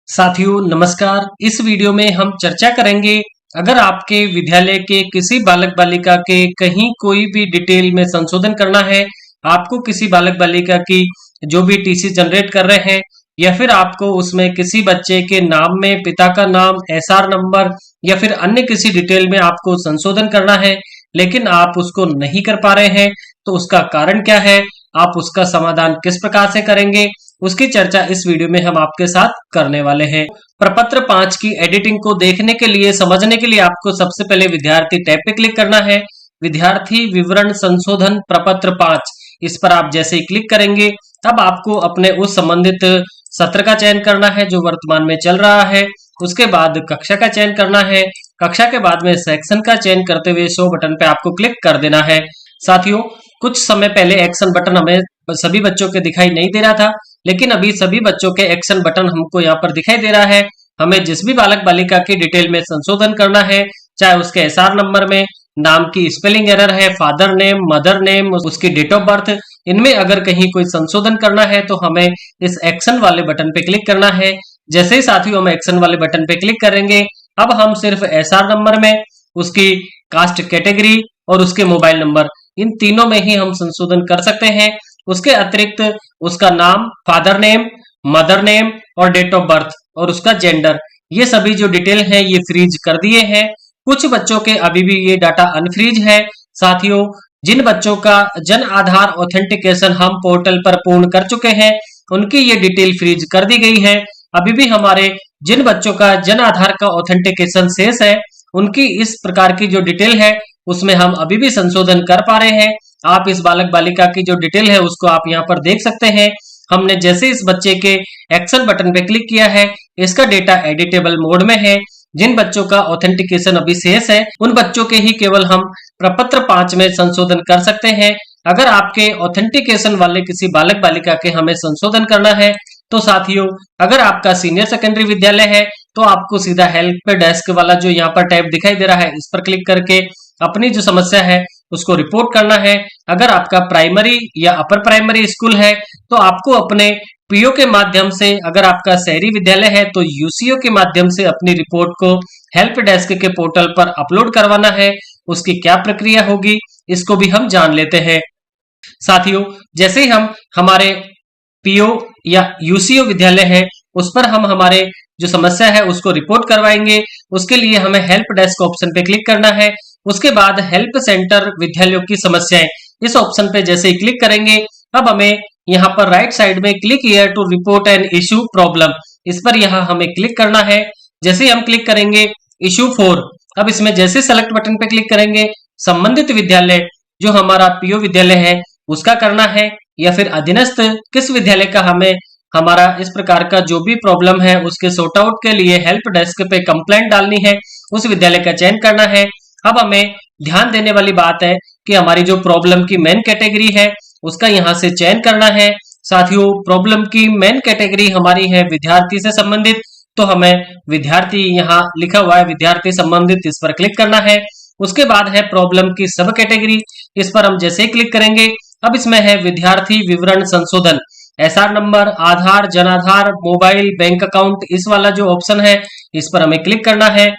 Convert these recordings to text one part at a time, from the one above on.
साथियों नमस्कार। इस वीडियो में हम चर्चा करेंगे अगर आपके विद्यालय के किसी बालक बालिका के कहीं कोई भी डिटेल में संशोधन करना है, आपको किसी बालक बालिका की जो भी टीसी जनरेट कर रहे हैं या फिर आपको उसमें किसी बच्चे के नाम में पिता का नाम, एसआर नंबर या फिर अन्य किसी डिटेल में आपको संशोधन करना है, लेकिन आप उसको नहीं कर पा रहे हैं, तो उसका कारण क्या है, आप उसका समाधान किस प्रकार से करेंगे, उसकी चर्चा इस वीडियो में हम आपके साथ करने वाले हैं। प्रपत्र 5 की एडिटिंग को देखने के लिए, समझने के लिए आपको सबसे पहले विद्यार्थी टैब पे क्लिक करना है। विद्यार्थी विवरण संशोधन प्रपत्र 5, इस पर आप जैसे ही क्लिक करेंगे तब आपको अपने उस संबंधित सत्र का चयन करना है जो वर्तमान में चल रहा है। उसके बाद कक्षा का चयन करना है। कक्षा के बाद में सेक्शन का चयन करते हुए शो बटन पे आपको क्लिक कर देना है। साथियों, कुछ समय पहले एक्शन बटन हमें सभी बच्चों के दिखाई नहीं दे रहा था, लेकिन अभी सभी बच्चों के एक्शन बटन हमको यहाँ पर दिखाई दे रहा है। हमें जिस भी बालक बालिका की डिटेल में संशोधन करना है, चाहे उसके एसआर नंबर में नाम की स्पेलिंग एरर है, फादर नेम, मदर नेम, उसकी डेट ऑफ बर्थ, इनमें अगर कहीं कोई संशोधन करना है तो हमें इस एक्शन वाले बटन पे क्लिक करना है। जैसे ही साथियों हम एक्शन वाले बटन पे क्लिक करेंगे, अब हम सिर्फ एसआर नंबर में, उसकी कास्ट कैटेगरी और उसके मोबाइल नंबर, इन तीनों में ही हम संशोधन कर सकते हैं। उसके अतिरिक्त उसका नाम, फादर नेम, मदर नेम और डेट ऑफ बर्थ और उसका जेंडर, ये सभी जो डिटेल है ये फ्रीज कर दिए हैं। कुछ बच्चों के अभी भी ये डाटा अनफ्रीज है। साथियों, जिन बच्चों का जन आधार ऑथेंटिकेशन हम पोर्टल पर पूर्ण कर चुके हैं, उनकी ये डिटेल फ्रीज कर दी गई है। अभी भी हमारे जिन बच्चों का जन आधार का ऑथेंटिकेशन शेष है, उनकी इस प्रकार की जो डिटेल है उसमें हम अभी भी संशोधन कर पा रहे हैं। आप इस बालक बालिका की जो डिटेल है उसको आप यहाँ पर देख सकते हैं। हमने जैसे इस बच्चे के एक्शन बटन पे क्लिक किया है, इसका डेटा एडिटेबल मोड में है। जिन बच्चों का ऑथेंटिकेशन अभी शेष है, उन बच्चों के ही केवल हम प्रपत्र 5 में संशोधन कर सकते हैं। अगर आपके ऑथेंटिकेशन वाले किसी बालक बालिका के हमें संशोधन करना है, तो साथियों अगर आपका सीनियर सेकेंडरी विद्यालय है तो आपको सीधा हेल्प डेस्क वाला जो यहाँ पर टैब दिखाई दे रहा है, इस पर क्लिक करके अपनी जो समस्या है उसको रिपोर्ट करना है। अगर आपका प्राइमरी या अपर प्राइमरी स्कूल है तो आपको अपने पीओ के माध्यम से, अगर आपका शहरी विद्यालय है तो यूसीओ के माध्यम से अपनी रिपोर्ट को हेल्प डेस्क के पोर्टल पर अपलोड करवाना है। उसकी क्या प्रक्रिया होगी इसको भी हम जान लेते हैं। साथियों, जैसे ही हम हमारे पीओ या यूसीओ विद्यालय है उस पर हम हमारे जो समस्या है उसको रिपोर्ट करवाएंगे, उसके लिए हमें हेल्प डेस्क ऑप्शन पे क्लिक करना है। उसके बाद हेल्प सेंटर विद्यालयों की समस्याएं, इस ऑप्शन पे जैसे ही क्लिक करेंगे, अब हमें यहाँ पर राइट साइड में click here to report an issue problem, इस पर यहाँ हमें क्लिक करना है। जैसे ही हम क्लिक करेंगे इशू 4, अब इसमें जैसे सेलेक्ट बटन पे क्लिक करेंगे, संबंधित विद्यालय जो हमारा पीओ विद्यालय है उसका करना है, या फिर अधीनस्थ किस विद्यालय का हमें हमारा इस प्रकार का जो भी प्रॉब्लम है उसके सॉर्ट आउट के लिए हेल्प डेस्क पे कंप्लेंट डालनी है, उस विद्यालय का चयन करना है। अब हमें ध्यान देने वाली बात है कि हमारी जो प्रॉब्लम की मेन कैटेगरी है उसका यहाँ से चयन करना है। साथियों, प्रॉब्लम की मेन कैटेगरी हमारी है विद्यार्थी से संबंधित, तो हमें विद्यार्थी यहाँ लिखा हुआ है विद्यार्थी संबंधित, इस पर क्लिक करना है। उसके बाद है प्रॉब्लम की सब कैटेगरी, इस पर हम जैसे ही क्लिक करेंगे, अब इसमें है विद्यार्थी विवरण संशोधन, एसआर नंबर, आधार, जनाधार, मोबाइल, बैंक अकाउंट, इस वाला जो ऑप्शन है इस पर हमें क्लिक करना है।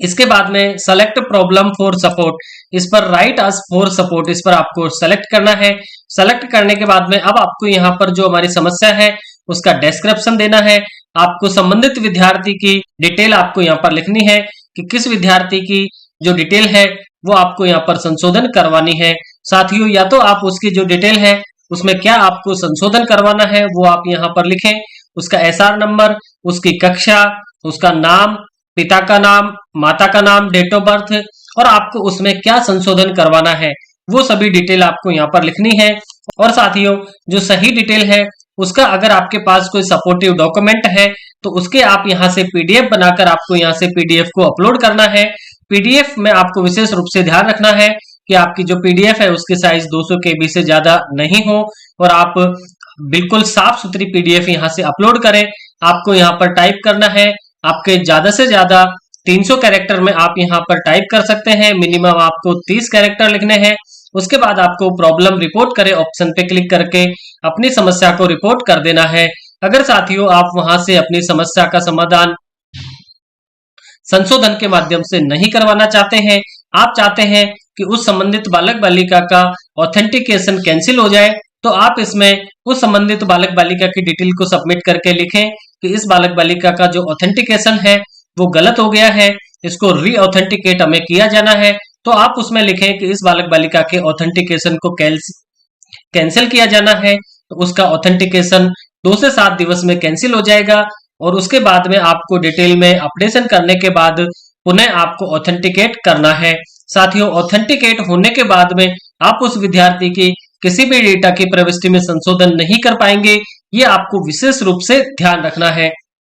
इसके बाद में सेलेक्ट प्रॉब्लम फॉर सपोर्ट, इस पर राइट अस फॉर सपोर्ट, इस पर आपको सेलेक्ट करना है। सेलेक्ट करने के बाद में अब आपको यहाँ पर जो हमारी समस्या है उसका डिस्क्रिप्शन देना है। आपको संबंधित विद्यार्थी की डिटेल आपको यहाँ पर लिखनी है कि किस विद्यार्थी की जो डिटेल है वो आपको यहाँ पर संशोधन करवानी है। साथियों, या तो आप उसकी जो डिटेल है उसमें क्या आपको संशोधन करवाना है वो आप यहाँ पर लिखें, उसका एसआर नंबर, उसकी कक्षा, उसका नाम, पिता का नाम, माता का नाम, डेट ऑफ बर्थ, और आपको उसमें क्या संशोधन करवाना है वो सभी डिटेल आपको यहाँ पर लिखनी है। और साथियों, जो सही डिटेल है उसका अगर आपके पास कोई सपोर्टिव डॉक्यूमेंट है तो उसके आप यहाँ से पीडीएफ बनाकर आपको यहाँ से पीडीएफ को अपलोड करना है। पीडीएफ में आपको विशेष रूप से ध्यान रखना है कि आपकी जो पीडीएफ है उसकी साइज 200 KB से ज्यादा नहीं हो, और आप बिल्कुल साफ सुथरी पीडीएफ यहाँ से अपलोड करें। आपको यहाँ पर टाइप करना है, आपके ज्यादा से ज्यादा 300 कैरेक्टर में आप यहाँ पर टाइप कर सकते हैं, मिनिमम आपको 30 कैरेक्टर लिखने हैं। उसके बाद आपको प्रॉब्लम रिपोर्ट करें ऑप्शन पे क्लिक करके अपनी समस्या को रिपोर्ट कर देना है। अगर साथियों आप वहां से अपनी समस्या का समाधान संशोधन के माध्यम से नहीं करवाना चाहते हैं, आप चाहते हैं कि उस संबंधित बालक बालिका का ऑथेंटिकेशन कैंसिल हो जाए, तो आप इसमें उस संबंधित बालक बालिका की डिटेल को सबमिट करके लिखें कि इस बालक बालिका का जो ऑथेंटिकेशन है वो गलत हो गया है, इसको री ऑथेंटिकेट हमें किया जाना है। तो आप उसमें लिखें कि इस बालक बालिका के ऑथेंटिकेशन को कैंसिल किया जाना है, तो उसका ऑथेंटिकेशन 2 से 7 दिवस में कैंसिल हो जाएगा और उसके बाद में आपको डिटेल में अपडेशन करने के बाद पुनः आपको ऑथेंटिकेट करना है। साथियों, ऑथेंटिकेट होने के बाद में आप उस विद्यार्थी की किसी भी डेटा की प्रविष्टि में संशोधन नहीं कर पाएंगे, ये आपको विशेष रूप से ध्यान रखना है।